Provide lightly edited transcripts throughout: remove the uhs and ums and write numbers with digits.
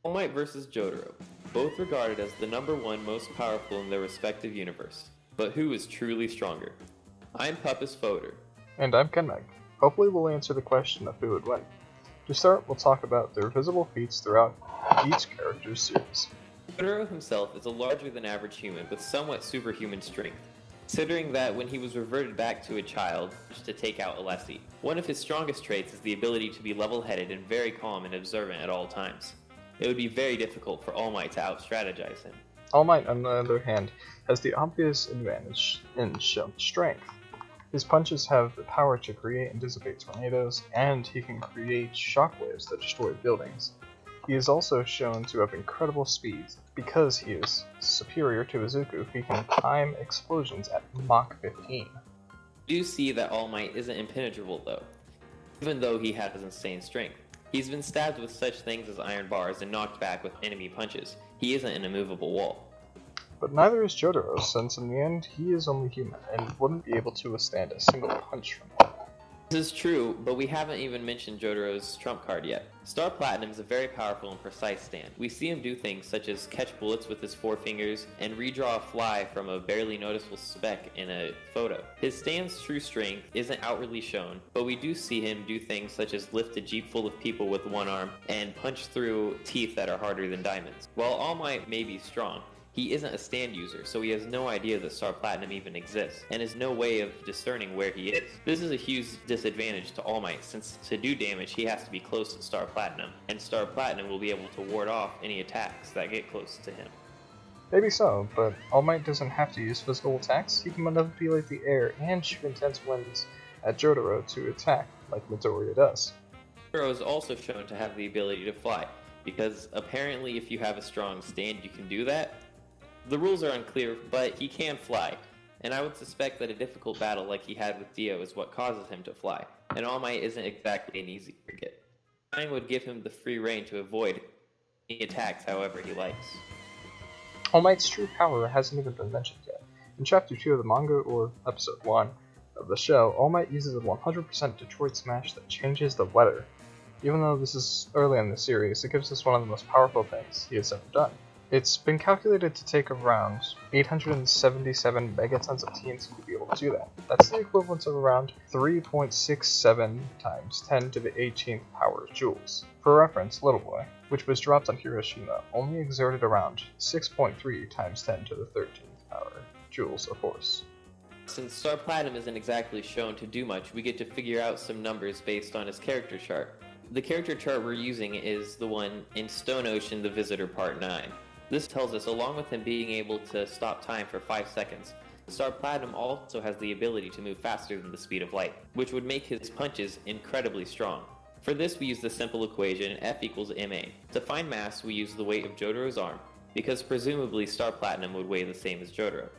All Might vs. Jotaro, both regarded as the #1 most powerful in their respective universe. But who is truly stronger? I'm Puppis Fœtor. And I'm Kenmej. Hopefully we'll answer the question of who would win. To start, we'll talk about their visible feats throughout each character's series. Jotaro himself is a larger than average human with somewhat superhuman strength, considering that when he was reverted back to a child to take out Alessi, one of his strongest traits is the ability to be level-headed and very calm and observant at all times. It would be very difficult for All Might to out-strategize him. All Might, on the other hand, has the obvious advantage in strength. His punches have the power to create and dissipate tornadoes, and he can create shockwaves that destroy buildings. He is also shown to have incredible speed. Because he is superior to Izuku, he can time explosions at Mach 15. We do see that All Might isn't impenetrable though, even though he has insane strength. He's been stabbed with such things as iron bars and knocked back with enemy punches. He isn't an immovable wall. But neither is Jotaro, since in the end he is only human and wouldn't be able to withstand a single punch from him. This is true, but we haven't even mentioned Jotaro's trump card yet. Star Platinum is a very powerful and precise stand. We see him do things such as catch bullets with his forefingers and redraw a fly from a barely noticeable speck in a photo. His stand's true strength isn't outwardly shown, but we do see him do things such as lift a jeep full of people with one arm and punch through teeth that are harder than diamonds. While All Might may be strong, he isn't a stand user, so he has no idea that Star Platinum even exists, and has no way of discerning where he is. This is a huge disadvantage to All Might, since to do damage he has to be close to Star Platinum, and Star Platinum will be able to ward off any attacks that get close to him. Maybe so, but All Might doesn't have to use physical attacks. He can manipulate the air and shoot intense winds at Jotaro to attack, like Midoriya does. Jotaro is also shown to have the ability to fly, because apparently if you have a strong stand you can do that. The rules are unclear, but he can fly, and I would suspect that a difficult battle like he had with Dio is what causes him to fly, and All Might isn't exactly an easy target. Flying would give him the free reign to avoid any attacks however he likes. All Might's true power hasn't even been mentioned yet. In Chapter 2 of the manga, or Episode 1 of the show, All Might uses a 100% Detroit Smash that changes the weather. Even though this is early in the series, it gives us one of the most powerful things he has ever done. It's been calculated to take around 877 megatons of TNT to be able to do that. That's the equivalent of around 3.67 times 10 to the 18th power joules. For reference, Little Boy, which was dropped on Hiroshima, only exerted around 6.3 times 10 to the 13th power joules of force. Since Star Platinum isn't exactly shown to do much, we get to figure out some numbers based on his character chart. The character chart we're using is the one in Stone Ocean The Visitor Part 9. This tells us, along with him being able to stop time for 5 seconds, Star Platinum also has the ability to move faster than the speed of light, which would make his punches incredibly strong. For this we use the simple equation F equals ma. To find mass we use the weight of Jotaro's arm, because presumably Star Platinum would weigh the same as Jotaro.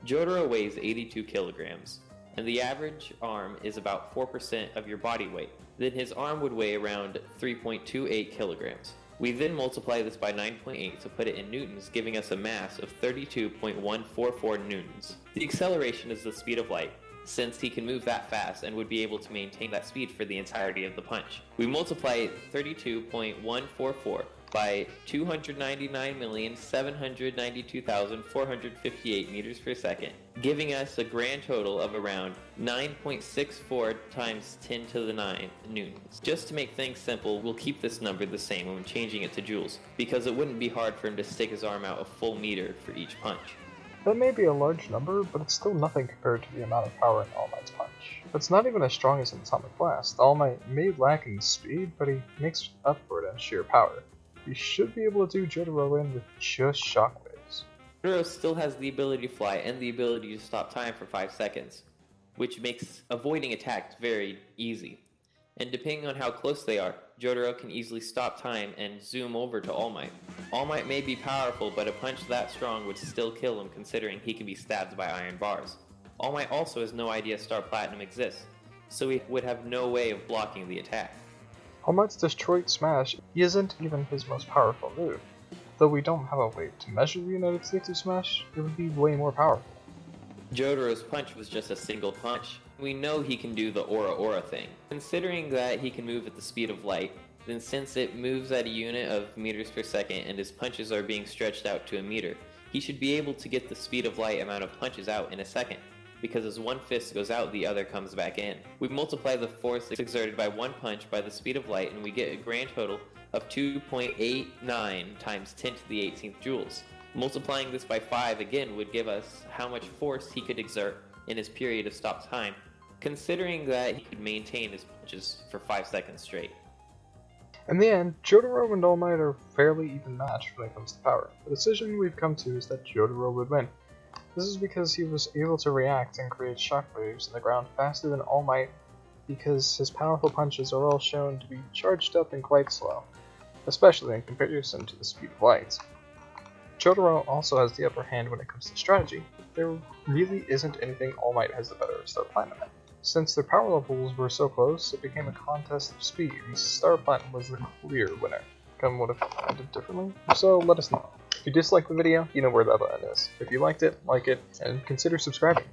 Jotaro weighs 82 kilograms, and the average arm is about 4% of your body weight. Then his arm would weigh around 3.28 kilograms. We then multiply this by 9.8 to put it in newtons, giving us a mass of 32.144 newtons. The acceleration is the speed of light, since he can move that fast and would be able to maintain that speed for the entirety of the punch. We multiply 32.144 by 299,792,458 meters per second, giving us a grand total of around 9.64 times 10 to the 9 newtons. Just to make things simple, we'll keep this number the same when changing it to joules, because it wouldn't be hard for him to stick his arm out a full meter for each punch. That may be a large number, but it's still nothing compared to the amount of power in All Might's punch. It's not even as strong as an Atomic Blast. All Might may lack in speed, but he makes up for it in sheer power. He should be able to do Jotaro in with just shockwaves. Jotaro still has the ability to fly and the ability to stop time for 5 seconds, which makes avoiding attacks very easy. And depending on how close they are, Jotaro can easily stop time and zoom over to All Might. All Might may be powerful, but a punch that strong would still kill him, considering he can be stabbed by iron bars. All Might also has no idea Star Platinum exists, so he would have no way of blocking the attack. All Might's Detroit Smash isn't even his most powerful move. Though we don't have a way to measure the United States of Smash, it would be way more powerful. Jotaro's punch was just a single punch. We know he can do the Aura Aura thing. Considering that he can move at the speed of light, then since it moves at a unit of meters per second and his punches are being stretched out to a meter, he should be able to get the speed of light amount of punches out in a second, because as one fist goes out, the other comes back in. We multiply the force exerted by one punch by the speed of light, and we get a grand total of 2.89 times 10 to the 18th joules. Multiplying this by 5 again would give us how much force he could exert in his period of stop time, considering that he could maintain his punches for 5 seconds straight. In the end, Jotaro and All Might are fairly even matched when it comes to power. The decision we've come to is that Jotaro would win. This is because he was able to react and create shockwaves in the ground faster than All Might, because his powerful punches are all shown to be charged up and quite slow, especially in comparison to the speed of light. Jotaro also has the upper hand when it comes to strategy, but there really isn't anything All Might has the better of Star Platinum at. Since their power levels were so close, it became a contest of speed, and Star Platinum was the clear winner. Come would have ended differently? So let us know. If you disliked the video, you know where that button is. If you liked it, like it, and consider subscribing.